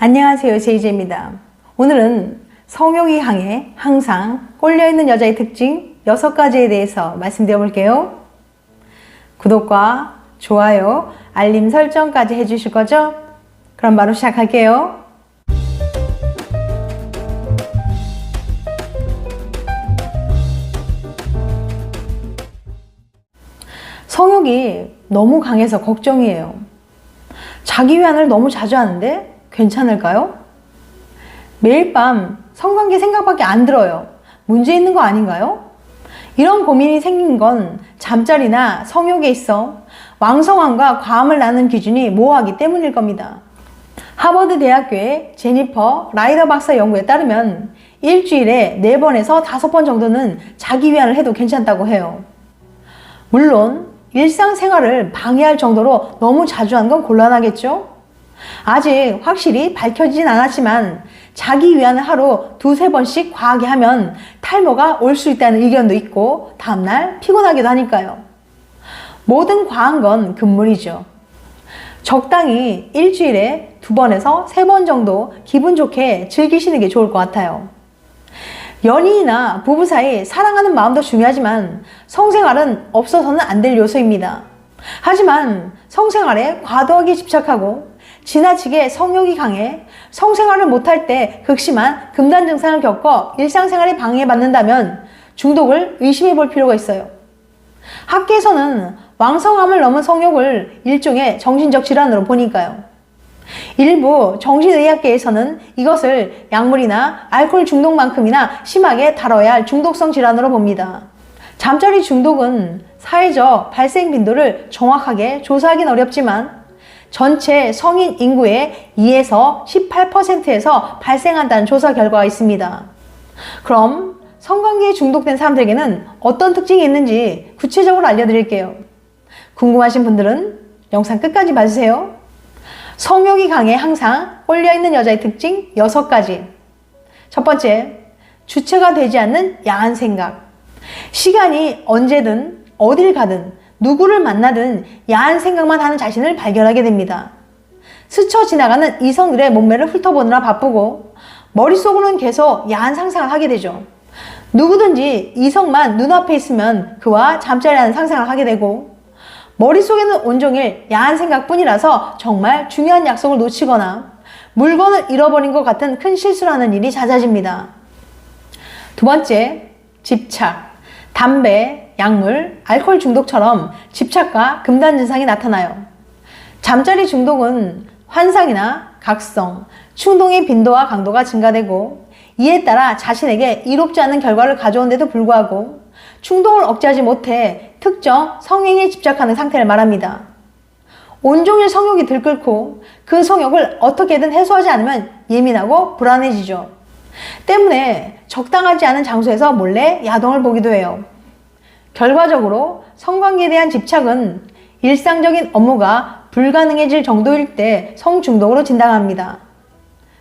안녕하세요, 제이제입니다. 오늘은 성욕이 강해 항상 꼴려있는 여자의 특징 6가지에 대해서 말씀드려 볼게요. 구독과 좋아요, 알림 설정까지 해주실 거죠? 그럼 바로 시작할게요. 성욕이 너무 강해서 걱정이에요. 자기 위안을 너무 자주 하는데 괜찮을까요? 매일 밤 성관계 생각밖에 안 들어요. 문제 있는 거 아닌가요? 이런 고민이 생긴 건 잠자리나 성욕에 있어 왕성함과 과함을 나누는 기준이 모호하기 때문일 겁니다. 하버드 대학교의 제니퍼 라이더 박사 연구에 따르면 일주일에 4번에서 5번 정도는 자기 위안을 해도 괜찮다고 해요. 물론 일상생활을 방해할 정도로 너무 자주 하는 건 곤란하겠죠? 아직 확실히 밝혀지진 않았지만 자기 위안을 하루 2-3번씩 과하게 하면 탈모가 올 수 있다는 의견도 있고 다음날 피곤하기도 하니까요. 모든 과한 건 금물이죠. 적당히 일주일에 2번에서 3번 정도 기분 좋게 즐기시는 게 좋을 것 같아요. 연인이나 부부 사이 사랑하는 마음도 중요하지만 성생활은 없어서는 안 될 요소입니다. 하지만 성생활에 과도하게 집착하고 지나치게 성욕이 강해 성생활을 못할 때 극심한 금단 증상을 겪어 일상생활에 방해받는다면 중독을 의심해 볼 필요가 있어요. 학계에서는 왕성함을 넘은 성욕을 일종의 정신적 질환으로 보니까요. 일부 정신의학계에서는 이것을 약물이나 알코올 중독만큼이나 심하게 다뤄야 할 중독성 질환으로 봅니다. 잠자리 중독은 사회적 발생 빈도를 정확하게 조사하긴 어렵지만 전체 성인 인구의 2에서 18%에서 발생한다는 조사 결과가 있습니다. 그럼 성관계에 중독된 사람들에게는 어떤 특징이 있는지 구체적으로 알려드릴게요. 궁금하신 분들은 영상 끝까지 봐주세요. 성욕이 강해 항상 꼴려있는 여자의 특징 6가지. 첫 번째, 주체가 되지 않는 야한 생각. 시간이 언제든 어딜 가든 누구를 만나든 야한 생각만 하는 자신을 발견하게 됩니다. 스쳐 지나가는 이성들의 몸매를 훑어보느라 바쁘고 머릿속으로는 계속 야한 상상을 하게 되죠. 누구든지 이성만 눈앞에 있으면 그와 잠자리하는 상상을 하게 되고 머릿속에는 온종일 야한 생각뿐이라서 정말 중요한 약속을 놓치거나 물건을 잃어버린 것 같은 큰 실수를 하는 일이 잦아집니다. 두 번째, 집착. 담배, 약물, 알코올 중독처럼 집착과 금단 증상이 나타나요. 잠자리 중독은 환상이나 각성, 충동의 빈도와 강도가 증가되고 이에 따라 자신에게 이롭지 않은 결과를 가져온데도 불구하고 충동을 억제하지 못해 특정 성행에 집착하는 상태를 말합니다. 온종일 성욕이 들끓고 그 성욕을 어떻게든 해소하지 않으면 예민하고 불안해지죠. 때문에 적당하지 않은 장소에서 몰래 야동을 보기도 해요. 결과적으로 성관계에 대한 집착은 일상적인 업무가 불가능해질 정도일 때 성중독으로 진단합니다.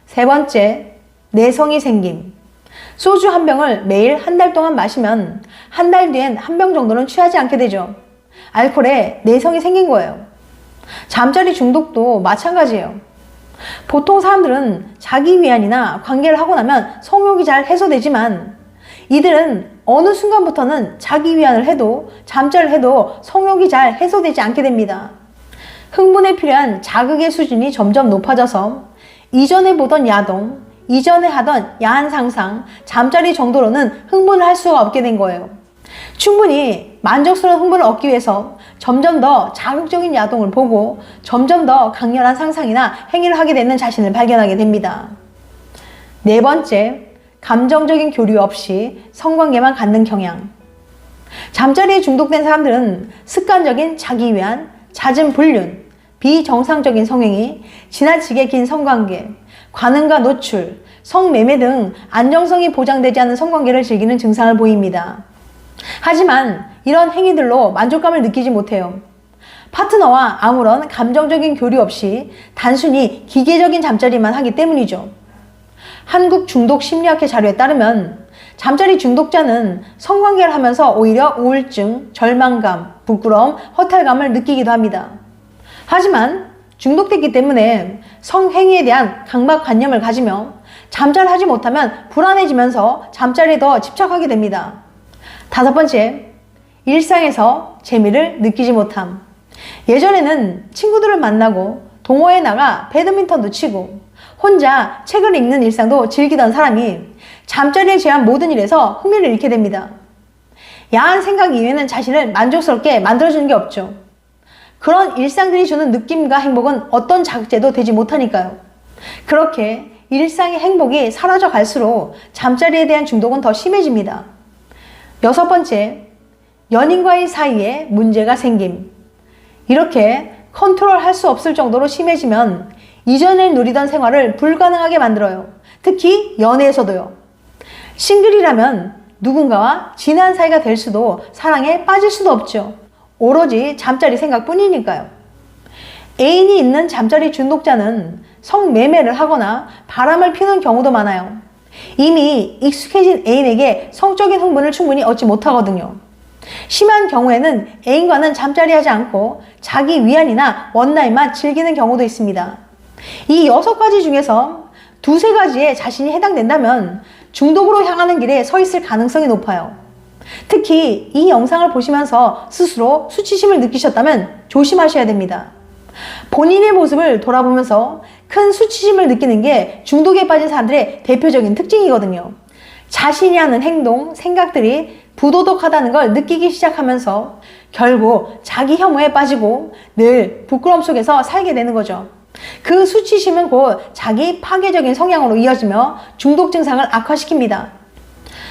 세 번째, 내성이 생김. 소주 한 병을 매일 한 달 동안 마시면 한 달 뒤엔 한 병 정도는 취하지 않게 되죠. 알코올에 내성이 생긴 거예요. 잠자리 중독도 마찬가지예요. 보통 사람들은 자기 위안이나 관계를 하고 나면 성욕이 잘 해소되지만 이들은 어느 순간부터는 자기 위안을 해도 잠자리를 해도 성욕이 잘 해소되지 않게 됩니다. 흥분에 필요한 자극의 수준이 점점 높아져서 이전에 보던 야동, 이전에 하던 야한 상상, 잠자리 정도로는 흥분을 할 수가 없게 된 거예요. 충분히 만족스러운 흥분을 얻기 위해서 점점 더 자극적인 야동을 보고 점점 더 강렬한 상상이나 행위를 하게 되는 자신을 발견하게 됩니다. 네 번째, 감정적인 교류 없이 성관계만 갖는 경향. 잠자리에 중독된 사람들은 습관적인 자기 위안, 잦은 불륜, 비정상적인 성행위, 지나치게 긴 성관계, 관음과 노출, 성매매 등 안정성이 보장되지 않은 성관계를 즐기는 증상을 보입니다. 하지만 이런 행위들로 만족감을 느끼지 못해요. 파트너와 아무런 감정적인 교류 없이 단순히 기계적인 잠자리만 하기 때문이죠. 한국 중독 심리학회 자료에 따르면 잠자리 중독자는 성관계를 하면서 오히려 우울증, 절망감, 부끄러움, 허탈감을 느끼기도 합니다. 하지만 중독됐기 때문에 성행위에 대한 강박관념을 가지며 잠자를 하지 못하면 불안해지면서 잠자리에 더 집착하게 됩니다. 5번째, 일상에서 재미를 느끼지 못함. 예전에는 친구들을 만나고 동호회에 나가 배드민턴도 치고 혼자 책을 읽는 일상도 즐기던 사람이 잠자리에 제한 모든 일에서 흥미를 잃게 됩니다. 야한 생각 이외에는 자신을 만족스럽게 만들어주는 게 없죠. 그런 일상들이 주는 느낌과 행복은 어떤 자극제도 되지 못하니까요. 그렇게 일상의 행복이 사라져 갈수록 잠자리에 대한 중독은 더 심해집니다. 6번째, 연인과의 사이에 문제가 생김. 이렇게 컨트롤할 수 없을 정도로 심해지면 이전에 누리던 생활을 불가능하게 만들어요. 특히 연애에서도요. 싱글이라면 누군가와 진한 사이가 될 수도 사랑에 빠질 수도 없죠. 오로지 잠자리 생각뿐이니까요. 애인이 있는 잠자리 중독자는 성매매를 하거나 바람을 피우는 경우도 많아요. 이미 익숙해진 애인에게 성적인 흥분을 충분히 얻지 못하거든요. 심한 경우에는 애인과는 잠자리 하지 않고 자기 위안이나 원나잇만 즐기는 경우도 있습니다. 이 6가지 중에서 2-3가지에 자신이 해당된다면 중독으로 향하는 길에 서 있을 가능성이 높아요. 특히 이 영상을 보시면서 스스로 수치심을 느끼셨다면 조심하셔야 됩니다. 본인의 모습을 돌아보면서 큰 수치심을 느끼는 게 중독에 빠진 사람들의 대표적인 특징이거든요. 자신이 하는 행동, 생각들이 부도덕하다는 걸 느끼기 시작하면서 결국 자기 혐오에 빠지고 늘 부끄러움 속에서 살게 되는 거죠. 그 수치심은 곧 자기 파괴적인 성향으로 이어지며 중독 증상을 악화시킵니다.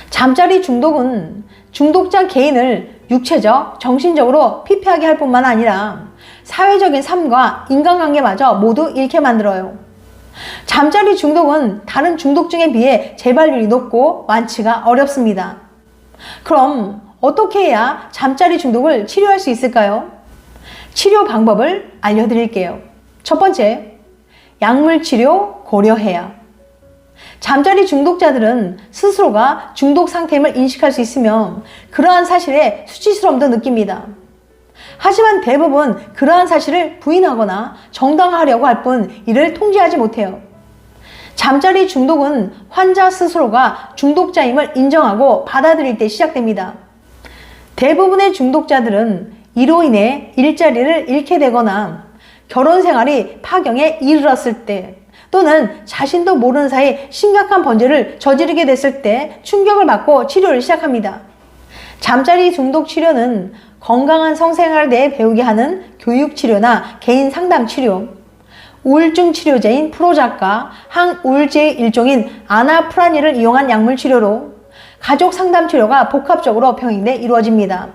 잠자리 중독은 중독자 개인을 육체적, 정신적으로 피폐하게 할 뿐만 아니라 사회적인 삶과 인간관계마저 모두 잃게 만들어요. 잠자리 중독은 다른 중독증에 비해 재발률이 높고 완치가 어렵습니다. 그럼 어떻게 해야 잠자리 중독을 치료할 수 있을까요? 치료 방법을 알려드릴게요. 1번째, 약물치료 고려해야. 잠자리 중독자들은 스스로가 중독 상태임을 인식할 수 있으며 그러한 사실에 수치스러움도 느낍니다. 하지만 대부분 그러한 사실을 부인하거나 정당화하려고 할 뿐 이를 통제하지 못해요. 잠자리 중독은 환자 스스로가 중독자임을 인정하고 받아들일 때 시작됩니다. 대부분의 중독자들은 이로 인해 일자리를 잃게 되거나 결혼 생활이 파경에 이르렀을 때 또는 자신도 모르는 사이 심각한 범죄를 저지르게 됐을 때 충격을 받고 치료를 시작합니다. 잠자리 중독 치료는 건강한 성생활에 대해 배우게 하는 교육치료나 개인 상담 치료, 우울증 치료제인 프로작가, 항우울제의 일종인 아나프라닐을 이용한 약물 치료로 가족 상담 치료가 복합적으로 병행돼 이루어집니다.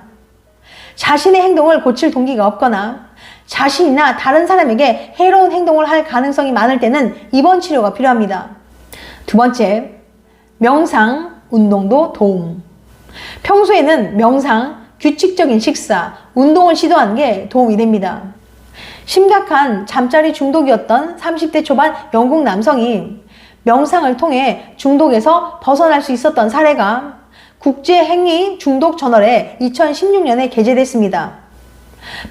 자신의 행동을 고칠 동기가 없거나 자신이나 다른 사람에게 해로운 행동을 할 가능성이 많을 때는 입원 치료가 필요합니다. 2번째, 명상, 운동도 도움. 평소에는 명상, 규칙적인 식사, 운동을 시도하는 게 도움이 됩니다. 심각한 잠자리 중독이었던 30대 초반 영국 남성이 명상을 통해 중독에서 벗어날 수 있었던 사례가 국제행위 중독 저널에 2016년에 게재됐습니다.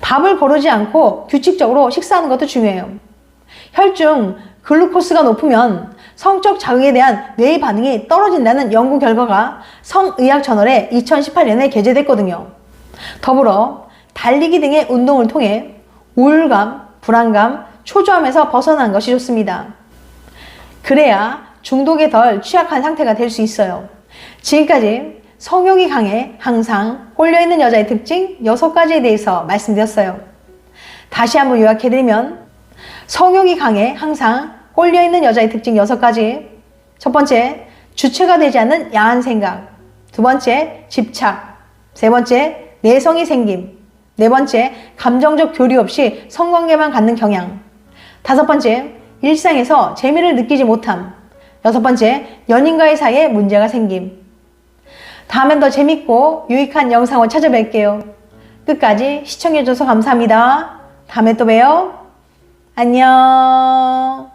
밥을 거르지 않고 규칙적으로 식사하는 것도 중요해요. 혈중 글루코스가 높으면 성적 자극에 대한 뇌의 반응이 떨어진다는 연구 결과가 성의학 저널에 2018년에 게재됐거든요. 더불어 달리기 등의 운동을 통해 우울감, 불안감, 초조함에서 벗어나는 것이 좋습니다. 그래야 중독에 덜 취약한 상태가 될 수 있어요. 지금까지 성욕이 강해 항상 홀려있는 여자의 특징 6가지에 대해서 말씀드렸어요. 다시 한번 요약해드리면 성욕이 강해 항상 홀려있는 여자의 특징 6가지. 1번째, 주체가 되지 않는 야한 생각. 2번째, 집착. 3번째, 내성이 생김. 4번째, 감정적 교류 없이 성관계만 갖는 경향. 5번째, 일상에서 재미를 느끼지 못함. 6번째, 연인과의 사이에 문제가 생김. 다음엔 더 재밌고 유익한 영상을 찾아뵐게요. 끝까지 시청해줘서 감사합니다. 다음에 또 봬요. 안녕.